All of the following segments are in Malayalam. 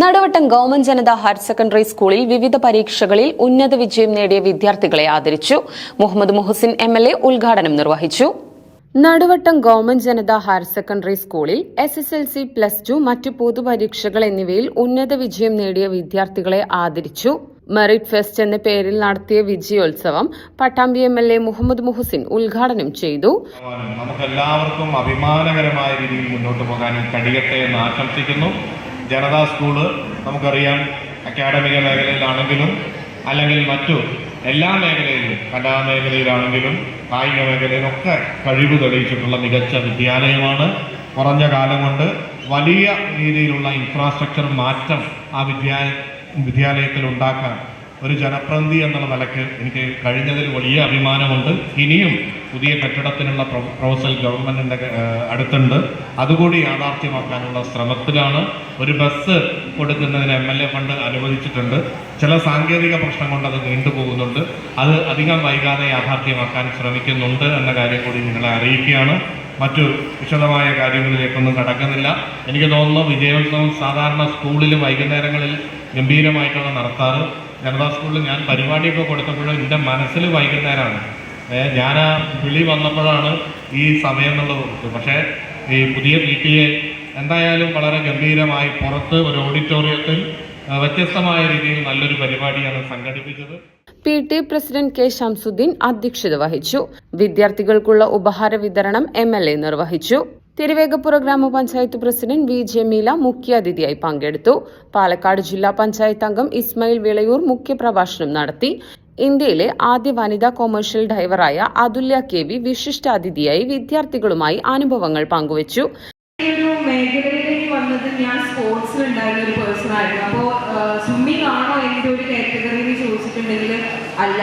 നടുവട്ടം ഗവൺമെന്റ് ജനത ഹയർ സെക്കൻഡറി സ്കൂളിൽ വിവിധ പരീക്ഷകളിൽ ഉന്നത വിജയം നേടിയ വിദ്യാർത്ഥികളെ ആദരിച്ചു. മുഹമ്മദ് മുഹസിൻ MLA ഉദ്ഘാടനം നിർവഹിച്ചു. നടുവട്ടം ഗവൺമെന്റ് ജനത ഹയർ സെക്കൻഡറി സ്കൂളിൽ SSLC, +2 മറ്റു പൊതുപരീക്ഷകൾ എന്നിവയിൽ ഉന്നത വിജയം നേടിയ വിദ്യാർത്ഥികളെ ആദരിച്ചു. മെറിറ്റ് ഫെസ്റ്റ് എന്ന പേരിൽ നടത്തിയ വിജയോത്സവം പട്ടാമ്പി MLA മുഹമ്മദ് മുഹസിൻ ഉദ്ഘാടനം ചെയ്തു. നമുക്കെല്ലാവർക്കും അഭിമാനകരമായ രീതിയിൽ മുന്നോട്ട് പോകാൻ കഴിയട്ടെ എന്ന് ആശംസിക്കുന്നു. ജനതാ സ്കൂള് നമുക്കറിയാം, അക്കാഡമിക മേഖലയിലാണെങ്കിലും അല്ലെങ്കിൽ മറ്റു എല്ലാ മേഖലയിലും, കലാമേഖലയിലാണെങ്കിലും കായിക മേഖലയിലൊക്കെ കഴിവ് തെളിയിച്ചിട്ടുള്ള മികച്ച വിദ്യാലയമാണ്. കുറഞ്ഞ കാലം കൊണ്ട് വലിയ രീതിയിലുള്ള ഇൻഫ്രാസ്ട്രക്ചർ മാറ്റം ആ വിദ്യാലയത്തിൽ ഉണ്ടാക്കാൻ ഒരു ജനപ്രതിനിധി എന്നുള്ള നിലയ്ക്ക് എനിക്ക് കഴിഞ്ഞതിൽ വലിയ അഭിമാനമുണ്ട്. ഇനിയും പുതിയ കെട്ടിടത്തിനുള്ള പ്രൊപ്പോസൽ ഗവൺമെന്റിന്റെ അടുത്തുണ്ട്. അതുകൂടി യാഥാർത്ഥ്യമാക്കാനുള്ള ശ്രമത്തിലാണ്. ഒരു ബസ് കൊടുക്കുന്നതിന് MLA ഫണ്ട് അനുവദിച്ചിട്ടുണ്ട്. ചില സാങ്കേതിക പ്രശ്നം കൊണ്ട് അത് നീണ്ടുപോകുന്നുണ്ട്. അത് അധികം വൈകാതെ യാഥാർത്ഥ്യമാക്കാൻ ശ്രമിക്കുന്നുണ്ട് എന്ന കാര്യം കൂടി നിങ്ങളെ അറിയിക്കുകയാണ്. മറ്റു വിശദമായ കാര്യങ്ങളിലേക്കൊന്നും കടക്കുന്നില്ല. എനിക്ക് തോന്നുന്നു വിജയോത്സവം സാധാരണ സ്കൂളിൽ വൈകുന്നേരങ്ങളിൽ ഗംഭീരമായിട്ടാണ് നടത്താറ്. ജനതാ സ്കൂളിൽ ഞാൻ പരിപാടിയൊക്കെ കൊടുത്തപ്പോഴും എൻ്റെ മനസ്സിൽ വൈകുന്നേരമാണ്. ഞാൻ ആ വിളി വന്നപ്പോഴാണ് ഈ സമയം എന്നുള്ളത് കൊടുത്തത്. പക്ഷേ ഈ പുതിയ PTA എന്തായാലും വളരെ ഗംഭീരമായി പുറത്ത് ഒരു ഓഡിറ്റോറിയത്തിൽ വ്യത്യസ്തമായ രീതിയിൽ നല്ലൊരു പരിപാടിയാണ് സംഘടിപ്പിച്ചത്. PTA president K. ഷംസുദ്ദീൻ അധ്യക്ഷത വഹിച്ചു. വിദ്യാർത്ഥികൾക്കുള്ള ഉപഹാര വിതരണം MLA നിർവഹിച്ചു. തിരുവേഗപ്പുറ ഗ്രാമപഞ്ചായത്ത് പ്രസിഡന്റ് V. ജമീല മുഖ്യാതിഥിയായി പങ്കെടുത്തു. പാലക്കാട് ജില്ലാ പഞ്ചായത്ത് അംഗം ഇസ്മായിൽ വിളയൂർ മുഖ്യപ്രഭാഷണം നടത്തി. ഇന്ത്യയിലെ ആദ്യ വനിതാ കൊമേഴ്ഷ്യൽ ഡ്രൈവറായ അതുല്യ KV വിശിഷ്ടാതിഥിയായി വിദ്യാർത്ഥികളുമായി അനുഭവങ്ങൾ പങ്കുവച്ചു. മേഖലയിലേക്ക് വന്നത് ഞാൻ സ്പോർട്സിൽ ഉണ്ടായിരുന്ന ഒരു പേഴ്സൺ ആയിരുന്നു. അപ്പോൾ സ്വിമ്മിംഗ് ആണോ എൻ്റെ ഒരു കാറ്റഗറി എന്ന് ചോദിച്ചിട്ടുണ്ടെങ്കിൽ അല്ല.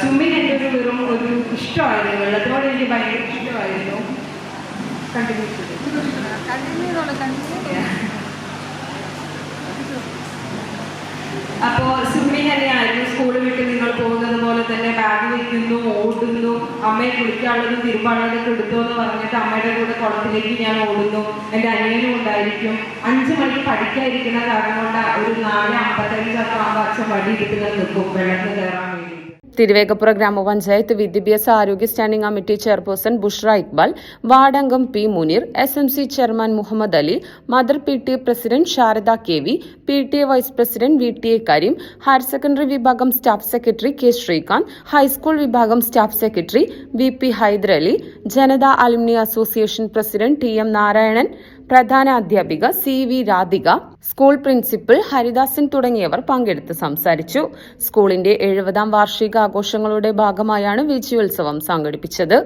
സ്വിമ്മിംഗ് എൻ്റെ വെറും ഒരു ഇഷ്ടമായിരുന്നു. വെള്ളത്തിനോട് എനിക്ക് ഭയങ്കര ഇഷ്ടമായിരുന്നു. അപ്പോൾ സ്വിമ്മിംഗ് തന്നെയായിരുന്നു. സ്കൂളിൽ വിട്ട് നിങ്ങൾ പോകുന്നത് പോലെ തന്നെ ബാഗ് വയ്ക്കുന്നു, ഓടുന്നു, അമ്മയെ കുളിക്കാനുള്ളതും തിരുമ്പാനുള്ളതൊക്കെ എടുത്തു എന്ന് പറഞ്ഞിട്ട് അമ്മയുടെ കൂടെ കുളത്തിലേക്ക് ഞാൻ ഓടുന്നു. എൻ്റെ അനിയനും ഉണ്ടായിരിക്കും. 5 മണിക്ക് പഠിക്കാതിരിക്കുന്ന കാരണം കൊണ്ട് ഒരു 4:55 ആകുമ്പോൾ അച്ഛൻ വടി എടുത്ത് നിൽക്കും വെള്ളത്തിൽ കയറാൻ വേണ്ടി. തിരുവേഗപ്പുറ ഗ്രാമപഞ്ചായത്ത് വിദ്യാഭ്യാസ ആരോഗ്യ standing committee chairperson Bushra Iqbal, വാർഡംഗം P. Muneer, SMC chairman Muhammad Ali, mother PTA president Sharada KV, PTA vice president VTA Kareem, higher secondary വിഭാഗം staff secretary K. Sreekanth, high school വിഭാഗം staff secretary VP Haider Ali, Janatha alumni association president TM Narayanan, പ്രധാന അധ്യാപിക CV Radhika, school principal Haridasan തുടങ്ങിയവർ പങ്കെടുത്ത് സംസാരിച്ചു. സ്കൂളിന്റെ 70ാം വാർഷികാഘോഷങ്ങളുടെ ഭാഗമായാണ് വിജയോത്സവം സംഘടിപ്പിച്ചത്.